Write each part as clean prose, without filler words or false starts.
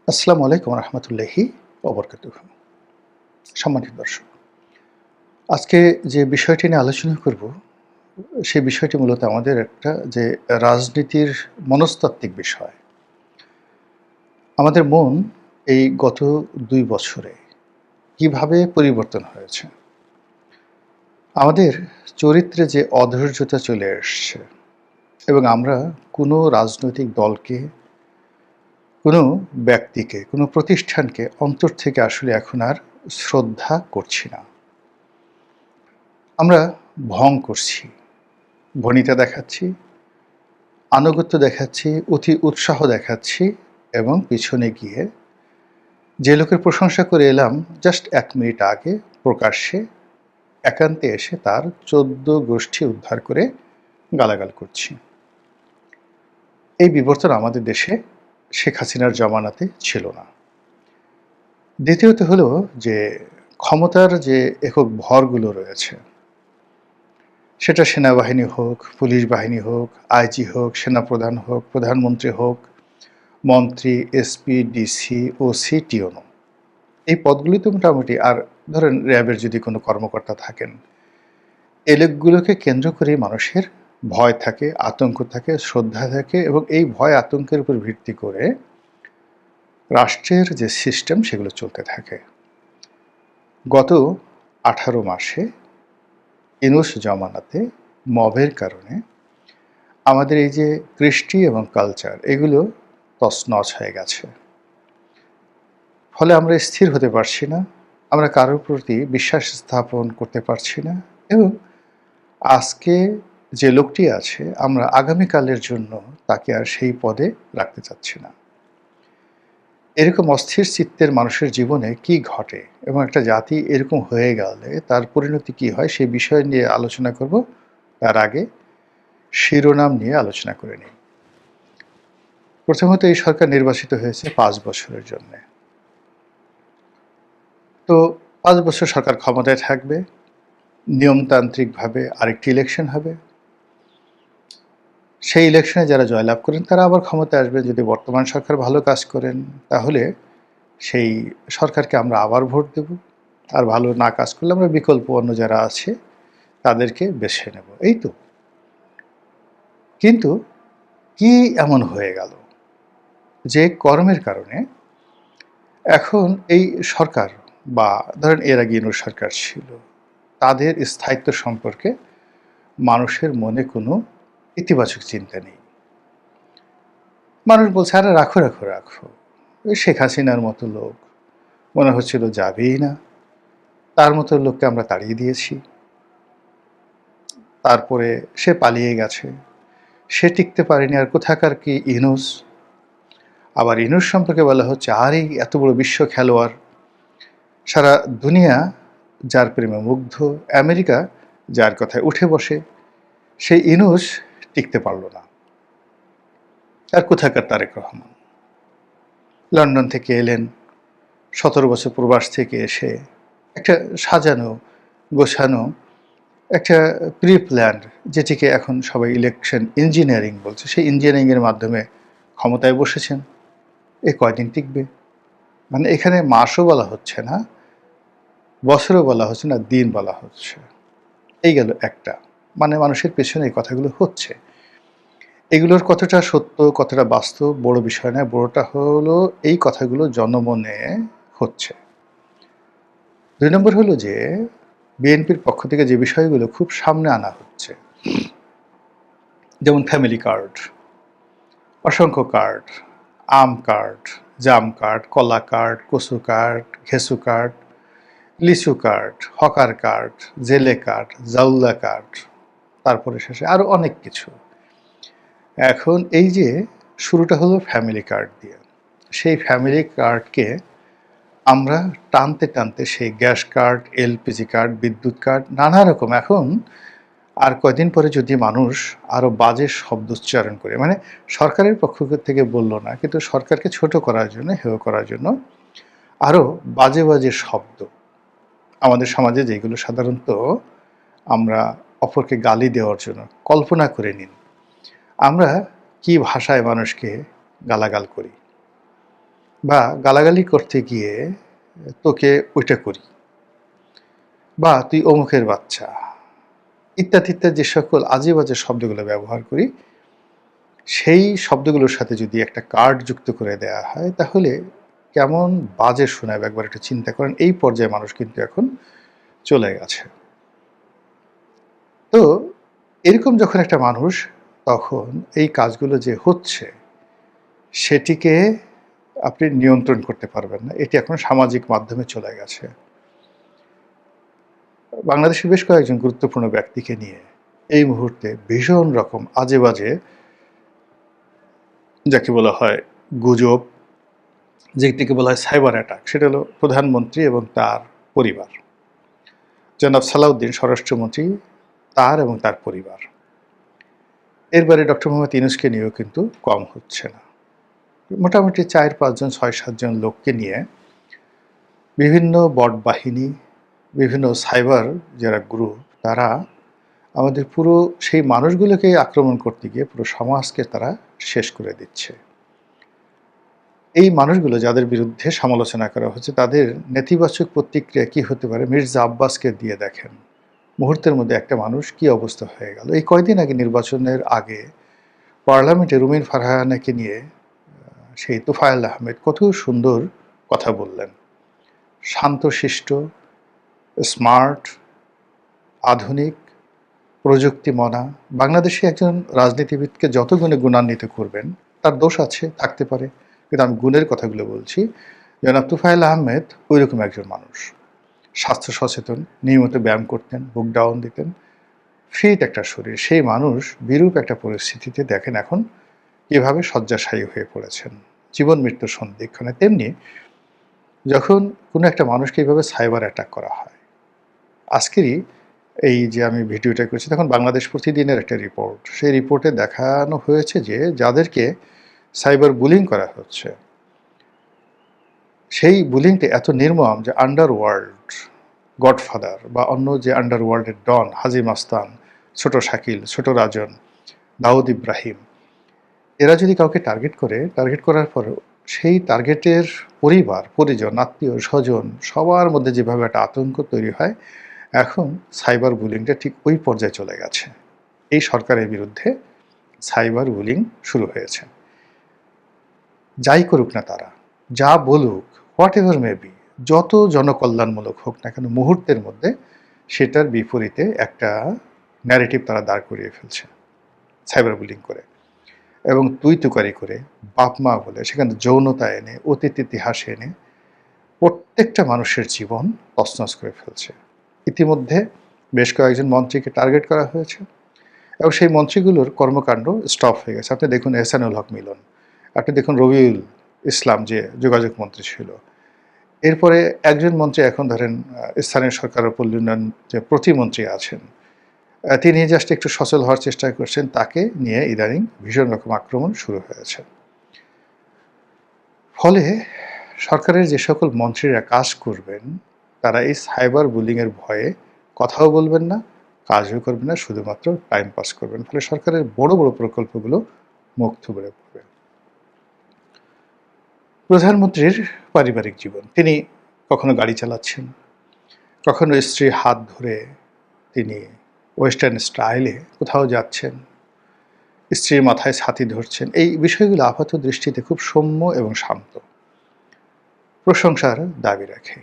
আসসালামু আলাইকুম রহমতুল্লাহি ওবরকাতুহু। সম্মানিত দর্শক, আজকে যে বিষয়টি নিয়ে আলোচনা করব, সেই বিষয়টি মূলত আমাদের একটা যে রাজনীতির মনস্তাত্ত্বিক বিষয়। আমাদের মন এই গত ২ বছরে কিভাবে পরিবর্তন হয়েছে? আমাদের চরিত্রে যে অধৈর্যতা চলে এসছে এবং আমরা কোনো রাজনৈতিক দলকে, কোনো ব্যক্তিকে, কোনো প্রতিষ্ঠানকে অন্তর থেকে আসলে এখন আর শ্রদ্ধা করছি না। আমরা ভং করছি, ভনিতা দেখাচ্ছি, আনুগত্য দেখাচ্ছি, অতি উৎসাহ দেখাচ্ছি এবং পিছনে গিয়ে যে লোকের প্রশংসা করে এলাম জাস্ট ১ মিনিট আগে প্রকাশ্যে একান্তে এসে তার ১৪ গোষ্ঠী উদ্ধার করে গালাগাল করছি। এই বিবর্তন আমাদের দেশে শেখ হাসিনার জমানাতে ছিল না। দ্বিতীয়ত হলো যে ক্ষমতার যে একক ভরগুলো রয়েছে, সেটা সেনাবাহিনী হোক, পুলিশ বাহিনী হোক, আইজি হোক, সেনাপ্রধান হোক, প্রধানমন্ত্রী হোক, মন্ত্রী, এসপি, ডিসি, ওসি, টিওনো। এই পদগুলিতে মোটামুটি আর ধরেন র্যাবের যদি কোনো কর্মকর্তা থাকেন, এই লোকগুলোকে কেন্দ্র করেই মানুষের ভয় থাকে, আতঙ্ক থাকে, শ্রদ্ধা থাকে এবং এই ভয় আতঙ্কের উপর ভিত্তি করে রাষ্ট্রের যে সিস্টেম সেগুলো চলতে থাকে। গত ১৮ মাসে ইউনূস জমানাতে মবের কারণে আমাদের এই যে কৃষ্টি এবং কালচার এগুলো তছনছ হয়ে গেছে। ফলে আমরা স্থির হতে পারছি না, আমরা কারোর প্রতি বিশ্বাস স্থাপন করতে পারছি না এবং আজকে যে লোকটি আছে আমরা আগামীকালের জন্য তাকে আর সেই পদে রাখতে চাচ্ছি না। এরকম অস্থির চিত্তের মানুষের জীবনে কি ঘটে এবং একটা জাতি এরকম হয়ে গেলে তার পরিণতি কি হয় সেই বিষয় নিয়ে আলোচনা করব। তার আগে শিরোনাম নিয়ে আলোচনা করে নিই। প্রথমত এই সরকার নির্বাচিত হয়েছে ৫ বছরের জন্যে। তো ৫ বছর সরকার ক্ষমতায় থাকবে, নিয়মতান্ত্রিকভাবে আরেকটি ইলেকশন হবে। সেই ইলেকশনে যারা জয়লাভ করেন তারা আবার ক্ষমতায় আসবেন। যদি বর্তমান সরকার ভালো কাজ করেন তাহলে সেই সরকারকে আমরা আবার ভোট দেব। আর ভালো না কাজ করলে আমরা বিকল্প অন্য যারা আছে তাদেরকে বেছে নেব। এই তো। কিন্তু কি এমন হয়ে গেল যে কর্মের কারণে এখন এই সরকার বা ধরেন এর আগে ইউনূস সরকার ছিল, তাদের স্থায়িত্ব সম্পর্কে মানুষের মনে কোনো ইতিবাচক চিন্তা নেই। মানুষ বলছে, আরে রাখো রাখো রাখো, ওই শেখ হাসিনার মতো লোক মনে হচ্ছিল যাবেই না, তার মতো লোককে আমরা তাড়িয়ে দিয়েছি, তারপরে সে পালিয়ে গেছে, সে টিকতে পারেনি, আর কোথাকার কি ইউনূস। আবার ইউনূস সম্পর্কে বলা হচ্ছে আর এই এত বড় বিশ্ব খেলোয়াড়, সারা দুনিয়া যার প্রেমে মুগ্ধ, আমেরিকা যার কথায় উঠে বসে, সেই ইউনূস টিকতে পারল না। আর কোথাকার তারেক রহমান লন্ডন থেকে এলেন, ১৭ বছর প্রবাস থেকে এসে একটা সাজানো গোছানো একটা প্রি প্ল্যান্ড, যেটিকে এখন সবাই ইলেকশন ইঞ্জিনিয়ারিং বলছে, সেই ইঞ্জিনিয়ারিংয়ের মাধ্যমে ক্ষমতায় বসেছেন। এ কয়দিন টিকবে? মানে এখানে মাসও বলা হচ্ছে না, বছরও বলা হচ্ছে না, দিন বলা হচ্ছে। এই গেল একটা। মানে মানুষের পেছনে এই কথাগুলো হচ্ছে। এগুলোর কতটা সত্য, কতটা বাস্তব বড় বিষয় নয়, বড়টা হলো এই কথাগুলো জনমনে হচ্ছে। ২ নম্বর হলো যে বিএনপির পক্ষ থেকে যে বিষয়গুলো খুব সামনে আনা হচ্ছে, যেমন ফ্যামিলি কার্ড, অসংখ্য কার্ড, আম কার্ড, জাম কার্ড, কলা কার্ড, কচু কার্ড, ঘেঁচু কার্ড, লিচু কার্ড, হকার কার্ড, জেলে কার্ড, জাউলা কার্ড, তারপরে শেষে আরও অনেক কিছু। এখন এই যে শুরুটা হলো ফ্যামিলি কার্ড দিয়ে, সেই ফ্যামিলি কার্ডকে আমরা টানতে টানতে সেই গ্যাস কার্ড, এলপিজি কার্ড, বিদ্যুৎ কার্ড, নানা রকম। এখন আর কয়দিন পরে যদি মানুষ আরও বাজে শব্দ উচ্চারণ করে, মানে সরকারের পক্ষ থেকে বলল না, কিন্তু সরকারকে ছোট করার জন্য, হেয় করার জন্য আরও বাজে বাজে শব্দ আমাদের সমাজে যেগুলো সাধারণত আমরা অপরকে গালি দেওয়ার জন্য, কল্পনা করে নিন আমরা কি ভাষায় মানুষকে গালাগাল করি। বা গালাগালি করতে গিয়ে তোকে ওইটা করি, বা তুই অমুকের বাচ্চা, ইত্যাদি ইত্যাদি যে সকল আজে বাজে শব্দগুলো ব্যবহার করি, সেই শব্দগুলোর সাথে যদি একটা কার্ড যুক্ত করে দেয়া হয় তাহলে কেমন বাজে শোনাবে একবার একটু চিন্তা করেন। এই পর্যায়ে মানুষ কিন্তু এখন চলে গেছে। তো এরকম যখন একটা মানুষ, তখন এই কাজগুলো যে হচ্ছে সেটিকে আপনি নিয়ন্ত্রণ করতে পারবেন না। এটি এখন সামাজিক মাধ্যমে চলে গেছে। বাংলাদেশের বেশ কয়েকজন গুরুত্বপূর্ণ ব্যক্তিকে নিয়ে এই মুহূর্তে ভীষণ রকম আজে বাজে, যাকে বলা হয় গুজব, যেটিকে বলা হয় সাইবার অ্যাটাক, সেটা হলো প্রধানমন্ত্রী এবং তার পরিবার। জনাব সালাউদ্দিন স্বরাষ্ট্রমন্ত্রী, তার এবং তার পরিবার। এরবারে ডক্টর মোহাম্মদ ইউনূসকে নিয়েও কিন্তু কম হচ্ছে না। মোটামুটি ৪-৫ জন ৬-৭ জন লোককে নিয়ে বিভিন্ন বট বাহিনী, বিভিন্ন সাইবার যারা গ্রুপ, তারা আমাদের পুরো সেই মানুষগুলোকে আক্রমণ করতে গিয়ে পুরো সমাজকে তারা শেষ করে দিচ্ছে। এই মানুষগুলো যাদের বিরুদ্ধে সমালোচনা করা হচ্ছে, তাদের নেতিবাচক প্রতিক্রিয়া কি হতে পারে মির্জা আব্বাসকে দিয়ে দেখেন। মুহূর্তের মধ্যে একটা মানুষ কি অবস্থা হয়ে গেল। এই কয়দিন আগে, নির্বাচনের আগে, পার্লামেন্টে রুমিন ফারহানাকে নিয়ে সেই তোফায়েল আহমেদ কত সুন্দর কথা বললেন। শান্তশিষ্ট, স্মার্ট, আধুনিক, প্রযুক্তি মনা। বাংলাদেশে একজন রাজনীতিবিদকে যত গুণে গুণান্বিত করবেন, তার দোষ আছে, থাকতে পারে, কিন্তু আমি গুণের কথাগুলো বলছি। জনাব তোফায়েল আহমেদ ওই রকম একজন মানুষ। স্বাস্থ্য সচেতন, নিয়মিত ব্যায়াম করতেন, বুক ডাউন দিতেন, ফিট একটা শরীর। সেই মানুষ বিরূপ একটা পরিস্থিতিতে দেখেন এখন কীভাবে শয্যাশায়ী হয়ে পড়েছেন, জীবন মৃত্যুর সন্ধিক্ষণে। তেমনি যখন কোনো একটা মানুষকে এইভাবে সাইবার অ্যাটাক করা হয়, আজকেরই এই যে আমি ভিডিওটা করছি, তখন বাংলাদেশ প্রতিদিনের একটা রিপোর্ট, সেই রিপোর্টে দেখানো হয়েছে যে যাদেরকে সাইবার বুলিং করা হচ্ছে, সেই বুলিংটা এত নির্মম যে আন্ডারওয়ার্ল্ড গডফাদার বা অন্য যে আন্ডারওয়ার্ল্ডের ডন, হাজি মাস্তান, ছোট শাকিল, ছোট রাজন, দাউদ ইব্রাহিম, এরা যদি কাউকে টার্গেট করার পর সেই টার্গেটের পরিবার, পরিজন, আত্মীয় স্বজন, সবার মধ্যে যেভাবে একটা আতঙ্ক তৈরি হয়, এখন সাইবার বুলিংটা ঠিক ওই পর্যায়ে চলে গেছে। এই সরকারের বিরুদ্ধে সাইবার বুলিং শুরু হয়েছে। যাই করুক না তারা, যা বলুক, হোয়াট এভার মে বি, যত জনকল্যাণমূলক হোক না কেন, মুহূর্তের মধ্যে সেটার বিপরীতে একটা ন্যারেটিভ তারা দাঁড় করিয়ে ফেলছে সাইবার বুলিং করে, এবং তুই তুকারি করে, বাপ মা বলে, সেখানে যৌনতা এনে, অতীত ইতিহাস এনে প্রত্যেকটা মানুষের জীবন তছনছ করে ফেলছে। ইতিমধ্যে বেশ কয়েকজন মন্ত্রীকে টার্গেট করা হয়েছে এবং সেই মন্ত্রীগুলোর কর্মকাণ্ড স্টপ হয়ে গেছে। আপনি দেখুন এহসানুল হক মিলন, আপনি দেখুন রবিউল ইসলাম যে যোগাযোগ মন্ত্রী ছিল, এরপরে একজন মন্ত্রী এখন ধরেন স্থানীয় সরকার ও পল্লী উন্নয়ন যে প্রতিমন্ত্রী আছেন, তিনি জাস্ট একটু সচল হওয়ার চেষ্টা করছেন, তাকে নিয়ে ইদানিং ভীষণ রকম আক্রমণ শুরু হয়েছে। ফলে সরকারের যে সকল মন্ত্রীরা কাজ করবেন, তারা এই সাইবার বুলিংয়ের ভয়ে কথাও বলবেন না, কাজও করবেন না, শুধুমাত্র টাইম পাস করবেন। ফলে সরকারের বড় বড় প্রকল্পগুলো মুখ থুবড়ে পড়বে। প্রধানমন্ত্রীর পারিবারিক জীবন, তিনি কখনো গাড়ি চালাচ্ছেন, কখনো স্ত্রীর হাত ধরে তিনি ওয়েস্টার্ন স্টাইলে কোথাও যাচ্ছেন, স্ত্রীর মাথায় ছাতি ধরছেন। এই বিষয়গুলো আপাত দৃষ্টিতে খুব সৌম্য এবং শান্ত, প্রশংসার দাবি রাখে।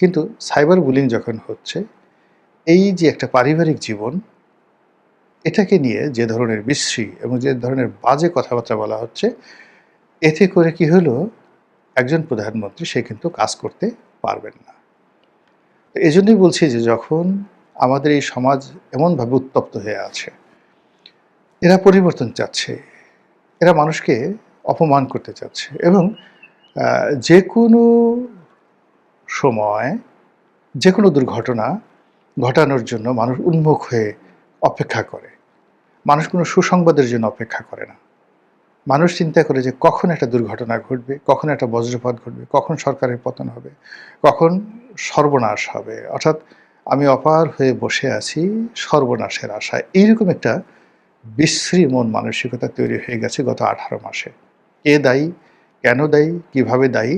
কিন্তু সাইবার বুলিং যখন হচ্ছে, এই যে একটা পারিবারিক জীবন, এটাকে নিয়ে যে ধরনের বিশ্রী এবং যে ধরনের বাজে কথাবার্তা বলা হচ্ছে, এতে করে কি হলো, একজন প্রধানমন্ত্রী সে কিন্তু কাজ করতে পারবেন না। এই জন্যই বলছি যে যখন আমাদের এই সমাজ এমনভাবে উত্তপ্ত হয়ে আছে, এরা পরিবর্তন চাচ্ছে, এরা মানুষকে অপমান করতে চাচ্ছে, এবং যে কোনো সময় যে কোনো দুর্ঘটনা ঘটানোর জন্য মানুষ উন্মুখ হয়ে অপেক্ষা করে। মানুষ কোনো সুসংবাদের জন্য অপেক্ষা করে না। মানুষ চিন্তা করে যে কখন একটা দুর্ঘটনা ঘটবে, কখন একটা বজ্রপাত ঘটবে, কখন সরকারের পতন হবে, কখন সর্বনাশ হবে। অর্থাৎ আমি অপার হয়ে বসে আছি সর্বনাশের আশায়। এইরকম একটা বিশ্রী মন মানসিকতা তৈরি হয়ে গেছে গত 18 মাসে। কে দায়ী, কেন দায়ী, কিভাবে দায়ী